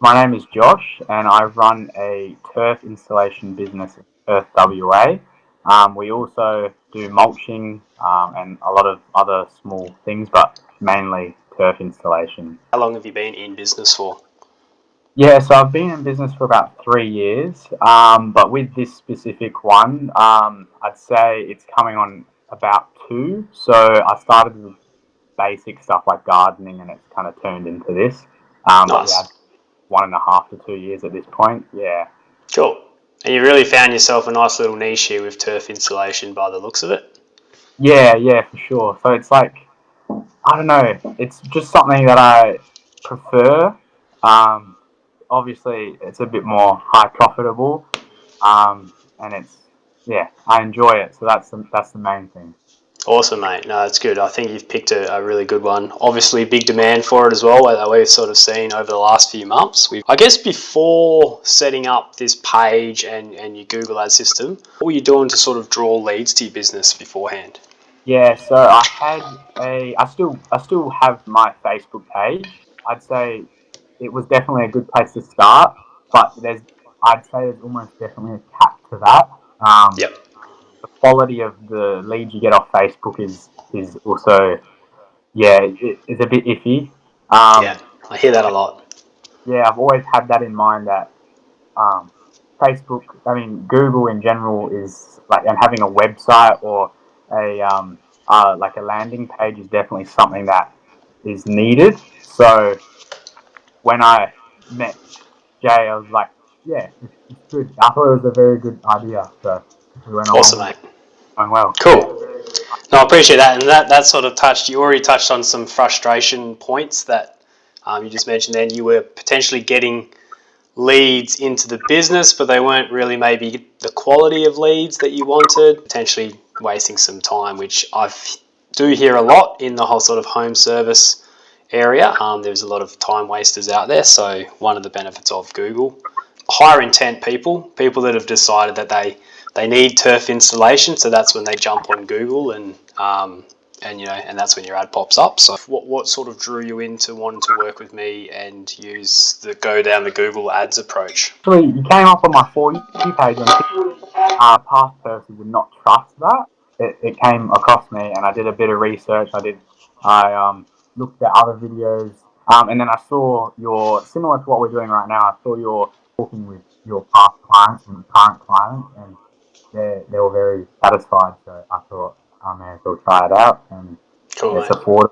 My name is Josh, and I run a turf installation business in Perth, WA. We also do mulching and a lot of other small things, but mainly turf installation. How long have you been in business for? Yeah, so I've been in business for about 3 years, but with this specific one, I'd say it's coming on about two. So I started with basic stuff like gardening, and it's kind of turned into this. But yeah, Nice. 1.5 to 2 years at this point. Yeah. Cool. And you really found yourself a nice little niche here with turf insulation by the looks of it. Yeah, for sure. So it's like, I don't know, it's just something that I prefer. Um, Obviously, it's a bit more high profitable, and yeah, I enjoy it. So that's the main thing. Awesome, mate. No, that's good. I think you've picked a really good one. Obviously, big demand for it as well, that we've sort of seen over the last few months. I guess before setting up this page and your Google Ads system, what were you doing to sort of draw leads to your business beforehand? Yeah, so I still have my Facebook page. I'd say it was definitely a good place to start, but I'd say there's almost definitely a cap to that. Yep. The quality of the leads you get off Facebook is also, yeah, it's a bit iffy. Yeah, Um, I hear that a lot. yeah, I've always had that in mind that um, Facebook, I mean Google in general is like, and having a website or a like a landing page is definitely something that is needed. So when I met Jay, I was like, yeah, it's good. I thought it was a very good idea, so we went along Awesome, with it. mate. Going well. Cool. No, I appreciate that, and that sort of you already touched on some frustration points that you just mentioned. Then you were potentially getting leads into the business, but they weren't really maybe the quality of leads that you wanted. Potentially wasting some time, which I do hear a lot in the whole sort of home service area. There's a lot of time wasters out there. So one of the benefits of Google, higher intent people that have decided that they need turf installation, so that's when they jump on Google and that's when your ad pops up. So what sort of drew you into wanting to work with me and go down the Google Ads approach? Actually, you came up on my For You page, and a past person would not trust that. It came across me, and I did a bit of research. I looked at other videos, and then I saw your, similar to what we're doing right now. I saw you're talking with your past clients and current clients, and they were very satisfied. So I thought I may as well try it out, and Cool, it's mate. affordable.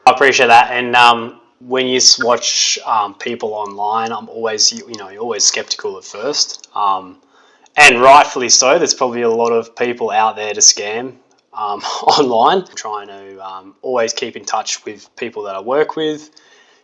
I appreciate that. And when you watch people online, I'm always you're always skeptical at first, and rightfully so. There's probably a lot of people out there to scam online. I'm trying to always keep in touch with people that I work with,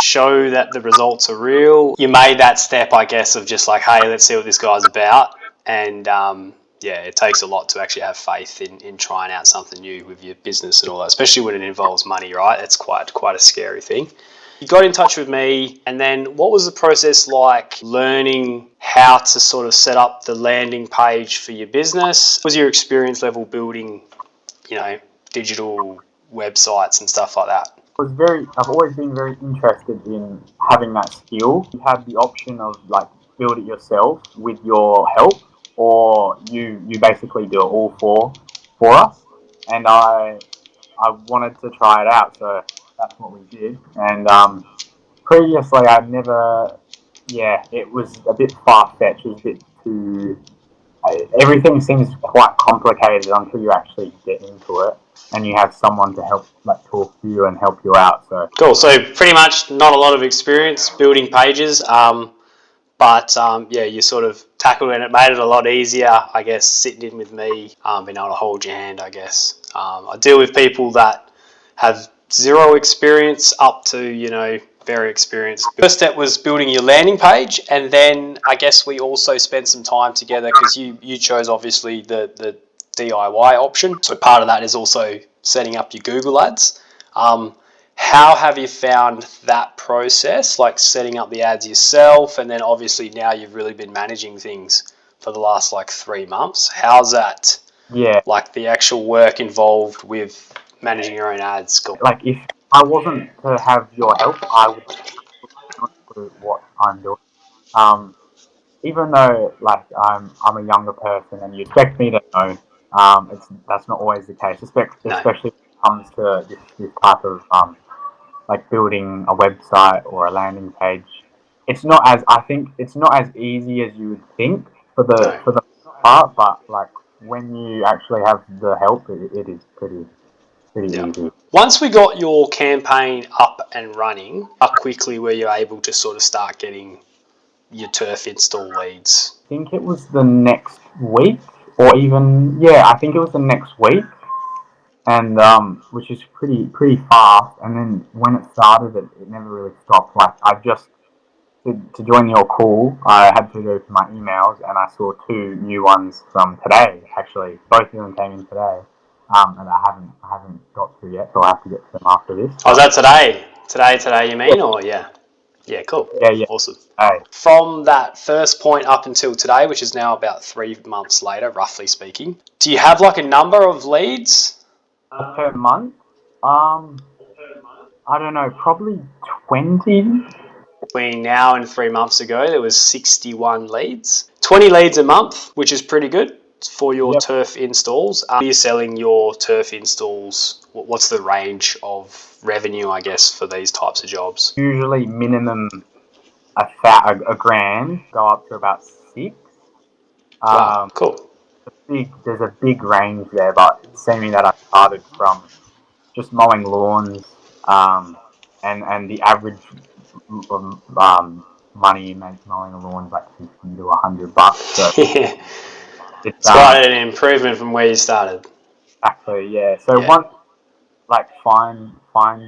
show that the results are real. You made that step, I guess, of just like, hey, let's see what this guy's about, and yeah, it takes a lot to actually have faith in trying out something new with your business and all that, especially when it involves money, right? It's quite a scary thing. You got in touch with me, and then what was the process like learning how to sort of set up the landing page for your business? What was your experience level building, you know, digital websites and stuff like that? I've always been very interested in having that skill. You have the option of like build it yourself with your help, or you basically do it all for us. And I wanted to try it out, so that's what we did. And previously, I'd never. Yeah, it was a bit far fetched. It was a bit too. Everything seems quite complicated until you actually get into it, and you have someone to help, like, talk to you and help you out. So Cool. So pretty much not a lot of experience building pages, but yeah, you sort of tackled it and it made it a lot easier, I guess, sitting in with me, being able to hold your hand, I guess. I deal with people that have zero experience up to, very experienced. First step was building your landing page, and then I guess we also spent some time together because you chose obviously the DIY option. So part of that is also setting up your Google ads. How have you found that process, like setting up the ads yourself, and then obviously now you've really been managing things for the last like 3 months? How's that, yeah, like the actual work involved with managing your own ads? Cool. like if I wasn't to have your help, I would not do what I'm doing. Even though like I'm a younger person and you expect me to know, that's not always the case. No. Especially when it comes to this type of like building a website or a landing page. It's not as I think it's not as easy as you would think No. for the part, but like when you actually have the help, it is pretty Yeah. easy. Once we got your campaign up and running, how quickly were you able to sort of start getting your turf install leads? I think it was the next week, or even I think it was the next week, and which is pretty fast. And then when it started, it never really stopped. Like I just to join your call, I had to go to my emails, and I saw two new ones from today. Actually, both of them came in today, and I haven't got to yet, so I will have to get to them after this. Oh, is But that today? Today, you mean? Or yeah? Yeah, cool. yeah, Awesome. hey, From that first point up until today, which is now about 3 months later, roughly speaking, do you have like a number of leads? per month, I don't know, probably 20. Between now and 3 months ago, there was 61 leads. 20 leads a month, which is pretty good for your Yep. turf installs. You're selling your turf installs. What's the range of revenue, I guess, for these types of jobs? Usually minimum a grand, go up to about six. Wow, Um, cool. there's a big range there, but seeming that I started from just mowing lawns, and the average money you make mowing a lawn is like 50 to $100. So Yeah, it's it's quite an improvement from where you started. exactly, yeah. So Yeah, once like find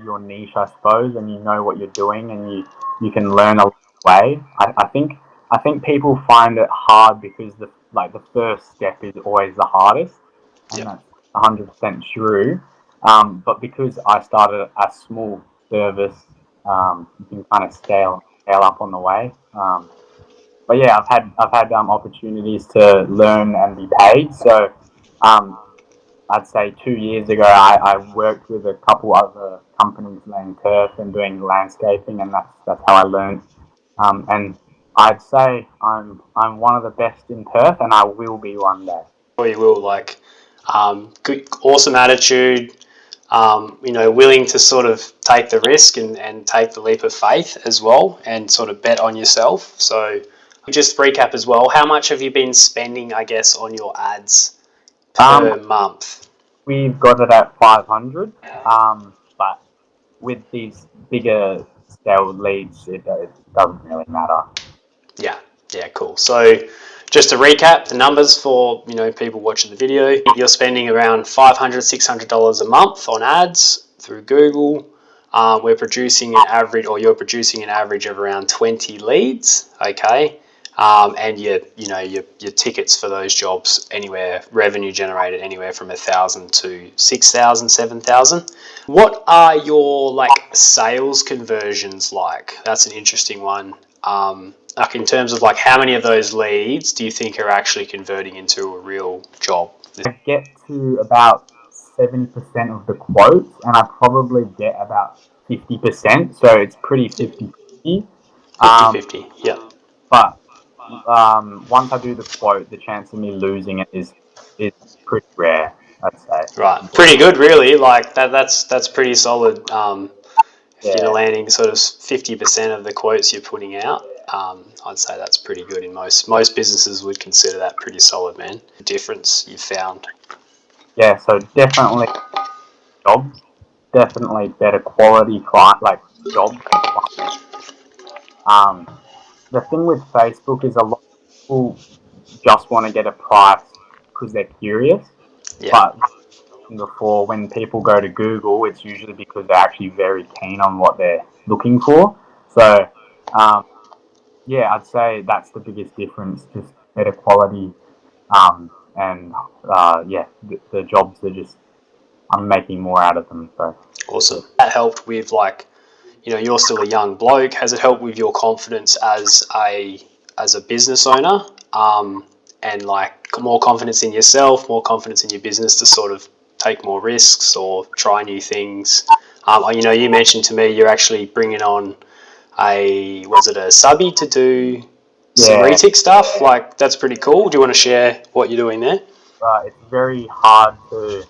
your niche, I suppose, and you know what you're doing, and you can learn a way. I think people find it hard because the first step is always the hardest, yeah, and that's 100% true. But because I started a small service, you can kind of scale up on the way. But yeah, I've had opportunities to learn and be paid. So um, I'd say 2 years ago, I worked with a couple other companies laying turf and doing landscaping, and that's how I learned. And I'd say I'm one of the best in turf, and I will be one day. or you will like good, awesome attitude. Willing to sort of take the risk and take the leap of faith as well, and sort of bet on yourself. So, just recap as well. How much have you been spending, I guess, on your ads Um, per month? we've got it at 500, but with these bigger scale leads, it doesn't really matter. Yeah, yeah, cool. So, just to recap the numbers for people watching the video, you're spending around $500-$600 a month on ads through Google. We're producing an average, or you're producing an average of around 20 leads. Okay. And your tickets for those jobs anywhere revenue generated anywhere from 1,000 to 6,000, 7,000. What are your like sales conversions like? That's an interesting one. Like in terms of like how many of those leads do you think are actually converting into a real job? I get to about 70% of the quotes, and I probably get about 50%. So it's pretty 50-50. Um, 50-50. Yeah. but once I do the quote, the chance of me losing it is pretty rare, I'd say. Right. Pretty good, really. Like that's pretty solid. If you're Yeah, landing sort of 50% of the quotes you're putting out, I'd say that's pretty good. In most businesses would consider that pretty solid, man. The difference you've found. yeah. So definitely jobs, definitely better quality client like jobs. Um, the thing with Facebook is a lot of people just want to get a price because they're curious, Yeah. but before, when people go to Google, it's usually because they're actually very keen on what they're looking for. So, um, yeah, I'd say that's the biggest difference, just better quality. And yeah, the jobs are just, I'm making more out of them. So, Awesome. That helped with like, you're still a young bloke. Has it helped with your confidence as a business owner, and like more confidence in yourself, more confidence in your business to sort of take more risks or try new things? You mentioned to me you're actually bringing on was it a subby to do some Yeah, retic stuff. Like that's pretty cool. Do you want to share what you're doing there? it's very hard to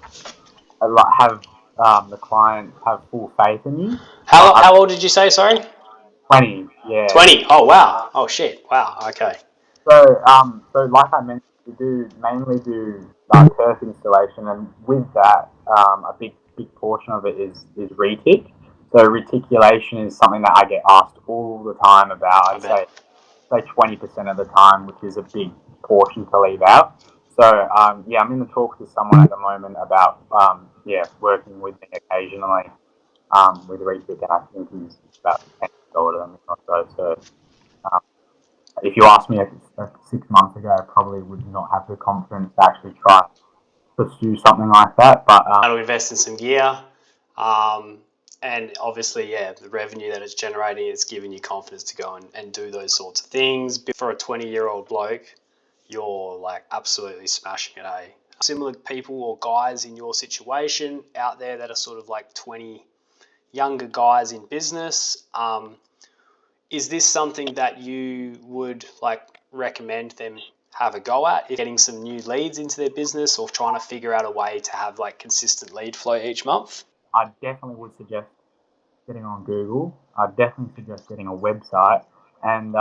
have the client have full faith in you. But How old did you say? Sorry, 20, yeah. 20. Oh wow. Oh shit. Wow. Okay. So like I mentioned, we do mainly do turf installation, and with that, a big portion of it is retic. So reticulation is something that I get asked all the time about. I I'd bet. say 20% of the time, which is a big portion to leave out. So yeah, I'm in the talks with someone at the moment about working with me occasionally with retic, and I think he's about 10 years older than me or so. So um, if you asked me 6 months ago, I probably would not have the confidence to actually try to pursue something like that. But To invest in some gear. Um, and obviously, yeah, the revenue that it's generating is giving you confidence to go and do those sorts of things. For a 20-year-old bloke, you're like absolutely smashing it, eh? Similar people or guys in your situation out there that are sort of like 20 younger guys in business. Is this something that you would like recommend them have a go at, getting some new leads into their business or trying to figure out a way to have like consistent lead flow each month? I definitely would suggest getting on Google. I definitely suggest getting a website, and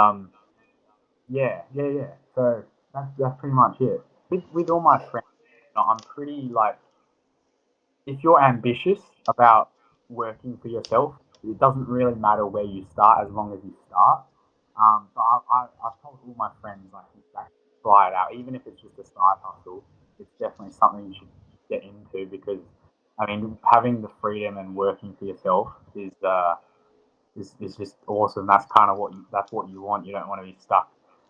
yeah. So that's pretty much it. With all my friends, I'm pretty like, if you're ambitious about working for yourself, it doesn't really matter where you start as long as you start. I've told all my friends like try it out, even if it's just a side hustle. It's definitely something you should get into because I mean having the freedom and working for yourself is just awesome. That's what you want. You don't want to be stuck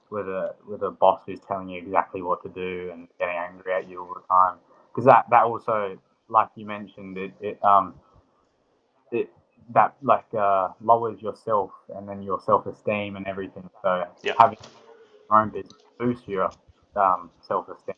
with a boss who's telling you exactly what to do and getting angry at you all the time. Because that also, like you mentioned, it that lowers yourself and then your self esteem and everything. So Yeah. having your own business boosts your self esteem.